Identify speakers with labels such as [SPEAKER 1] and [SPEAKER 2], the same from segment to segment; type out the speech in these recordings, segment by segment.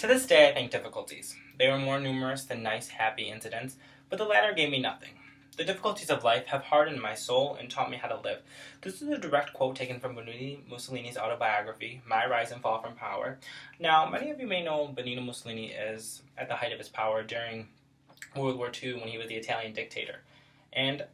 [SPEAKER 1] To this day, I think difficulties. They were more numerous than nice, happy incidents, but the latter gave me nothing. The difficulties of life have hardened my soul and taught me how to live. This is a direct quote taken from Benito Mussolini's autobiography, My Rise and Fall from Power. Now, many of you may know Benito Mussolini as at the height of his power during World War II when he was the Italian dictator. And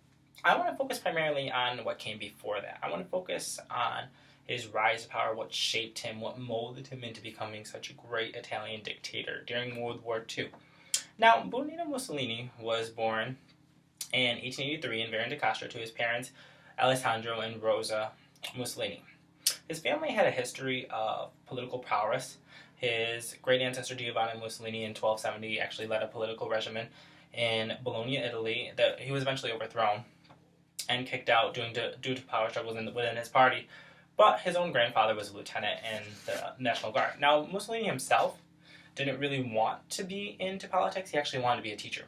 [SPEAKER 1] I want to focus primarily on what came before that. I want to focus on his rise to power, what shaped him, what molded him into becoming such a great Italian dictator during World War II. Now, Benito Mussolini was born in 1883 in Varennes Castro to his parents, Alessandro and Rosa Mussolini. His family had a history of political prowess. His great ancestor Giovanni Mussolini in 1270 actually led a political regimen in Bologna, Italy, that he was eventually overthrown and kicked out due to power struggles within his party. But his own grandfather was a lieutenant in the National Guard. Now, Mussolini himself didn't really want to be into politics. He actually wanted to be a teacher.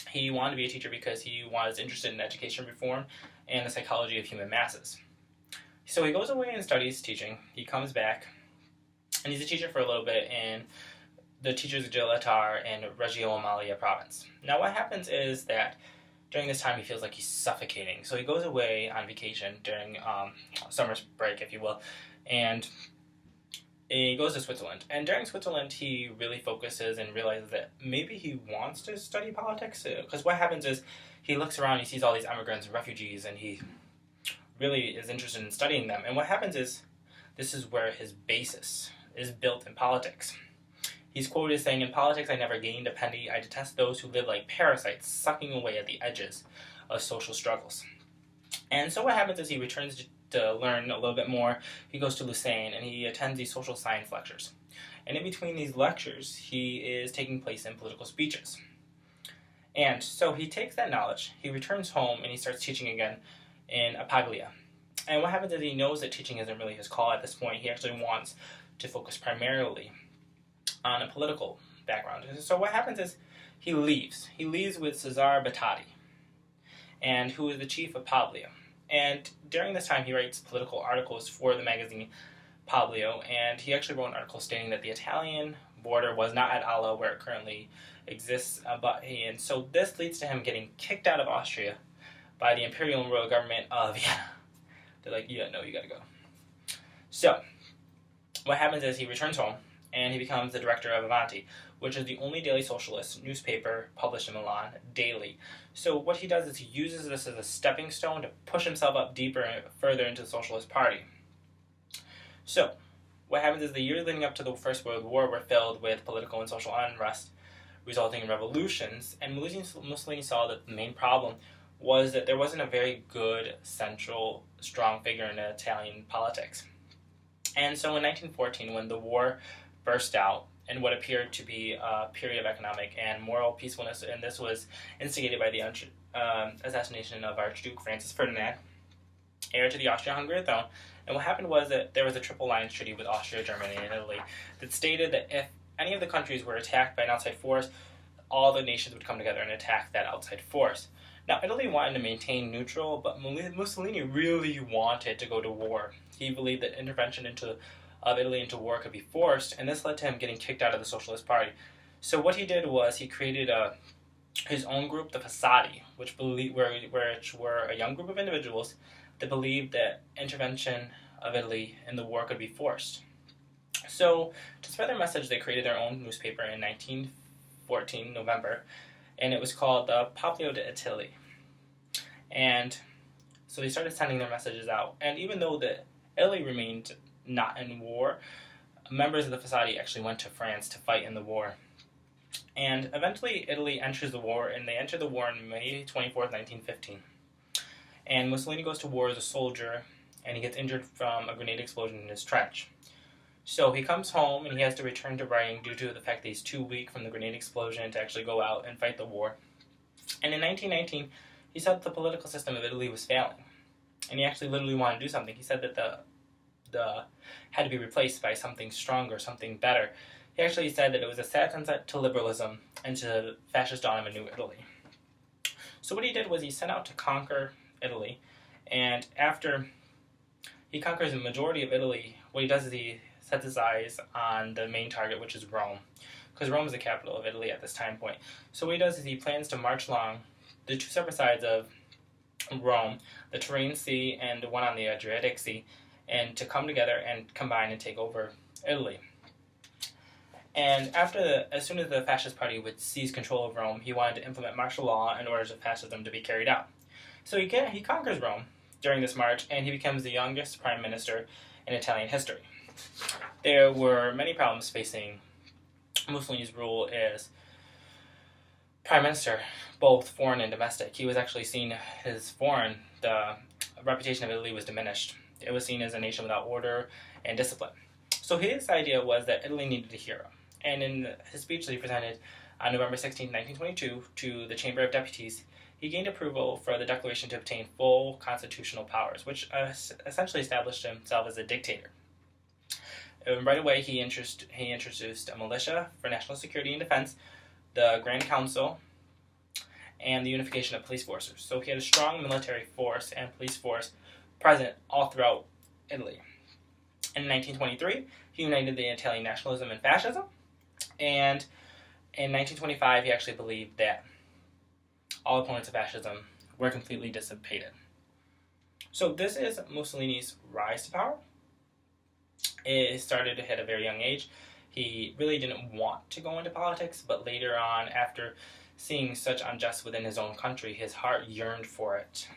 [SPEAKER 1] He wanted to be a teacher because he was interested in education reform and the psychology of human masses. So he goes away and studies teaching. He comes back, and he's a teacher for a little bit in the teachers Gilatar in Reggio Emilia province. Now, what happens is that during this time, he feels like he's suffocating. So he goes away on vacation during summer break, if you will, and he goes to Switzerland. And during Switzerland, he really focuses and realizes that maybe he wants to study politics. Because what happens is he looks around, he sees all these immigrants and refugees, and he really is interested in studying them. And what happens is this is where his basis is built in politics. He's quoted as saying, "In politics I never gained a penny. I detest those who live like parasites, sucking away at the edges of social struggles." And so what happens is he returns to learn a little bit more. He goes to Lausanne and he attends these social science lectures. And in between these lectures, he is taking place in political speeches. And so he takes that knowledge, he returns home, and he starts teaching again in Apaglia. And what happens is he knows that teaching isn't really his call at this point. He actually wants to focus primarily on a political background. So what happens is he leaves. He leaves with Cesare Battisti, and who is the chief of Pablia. And during this time, he writes political articles for the magazine Pablo, and he actually wrote an article stating that the Italian border was not at Ala where it currently exists, and so this leads to him getting kicked out of Austria by the imperial and royal government of Vienna. They're like, yeah, no, you gotta go. So what happens is he returns home, and he becomes the director of Avanti, which is the only daily socialist newspaper published in Milan daily. So what he does is he uses this as a stepping stone to push himself up deeper and further into the Socialist Party. So what happens is the years leading up to the First World War were filled with political and social unrest, resulting in revolutions, and Mussolini saw that the main problem was that there wasn't a very good, central, strong figure in Italian politics. And so in 1914, when the war burst out in what appeared to be a period of economic and moral peacefulness, and this was instigated by the assassination of Archduke Francis Ferdinand, heir to the Austro-Hungarian throne. And what happened was that there was a Triple Alliance Treaty with Austria, Germany, and Italy that stated that if any of the countries were attacked by an outside force, all the nations would come together and attack that outside force. Now, Italy wanted to maintain neutral, but Mussolini really wanted to go to war. He believed that intervention of Italy into war could be forced, and this led to him getting kicked out of the Socialist Party. So what he did was he created his own group, the Fossati, which were a young group of individuals that believed that intervention of Italy in the war could be forced. So to spread their message, they created their own newspaper in 1914, November, and it was called the Popolo d'Italia. And so they started sending their messages out. And even though Italy remained not in war, members of the Fossati actually went to France to fight in the war. And eventually Italy enters the war, and they enter the war on May 24th, 1915. And Mussolini goes to war as a soldier, and he gets injured from a grenade explosion in his trench. So he comes home, and he has to return to writing due to the fact that he's too weak from the grenade explosion to actually go out and fight the war. And in 1919, he said that the political system of Italy was failing. And he actually literally wanted to do something. He said that the had to be replaced by something stronger, something better. He actually said that it was a sad sunset to liberalism and to the fascist dawn of a new Italy. So what he did was he set out to conquer Italy, and after he conquers the majority of Italy, what he does is he sets his eyes on the main target, which is Rome, because Rome is the capital of Italy at this time point. So what he does is he plans to march along the two separate sides of Rome, the Tyrrhene Sea and the one on the Adriatic Sea, and to come together and combine and take over Italy. And as soon as the fascist party would seize control of Rome, he wanted to implement martial law in order for fascism to be carried out. So he conquers Rome during this march, and he becomes the youngest prime minister in Italian history. There were many problems facing Mussolini's rule as prime minister, both foreign and domestic. He was actually seen as foreign. The reputation of Italy was diminished. It was seen as a nation without order and discipline. So his idea was that Italy needed a hero. And in his speech that he presented on November 16, 1922, to the Chamber of Deputies, he gained approval for the declaration to obtain full constitutional powers, which essentially established himself as a dictator. Right away, he introduced a militia for national security and defense, the Grand Council, and the unification of police forces. So he had a strong military force and police force present all throughout Italy. In 1923, he united the Italian nationalism and fascism, and in 1925, he actually believed that all opponents of fascism were completely dissipated. So this is Mussolini's rise to power. It started at a very young age. He really didn't want to go into politics, but later on, after seeing such unjust within his own country, his heart yearned for it.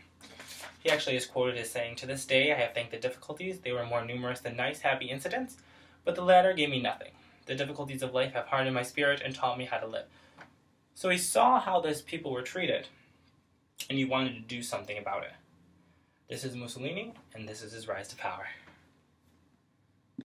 [SPEAKER 1] He actually is quoted as saying, "To this day I have thanked the difficulties. They were more numerous than nice, happy incidents, but the latter gave me nothing. The difficulties of life have hardened my spirit and taught me how to live." So he saw how these people were treated, and he wanted to do something about it. This is Mussolini, and this is his rise to power.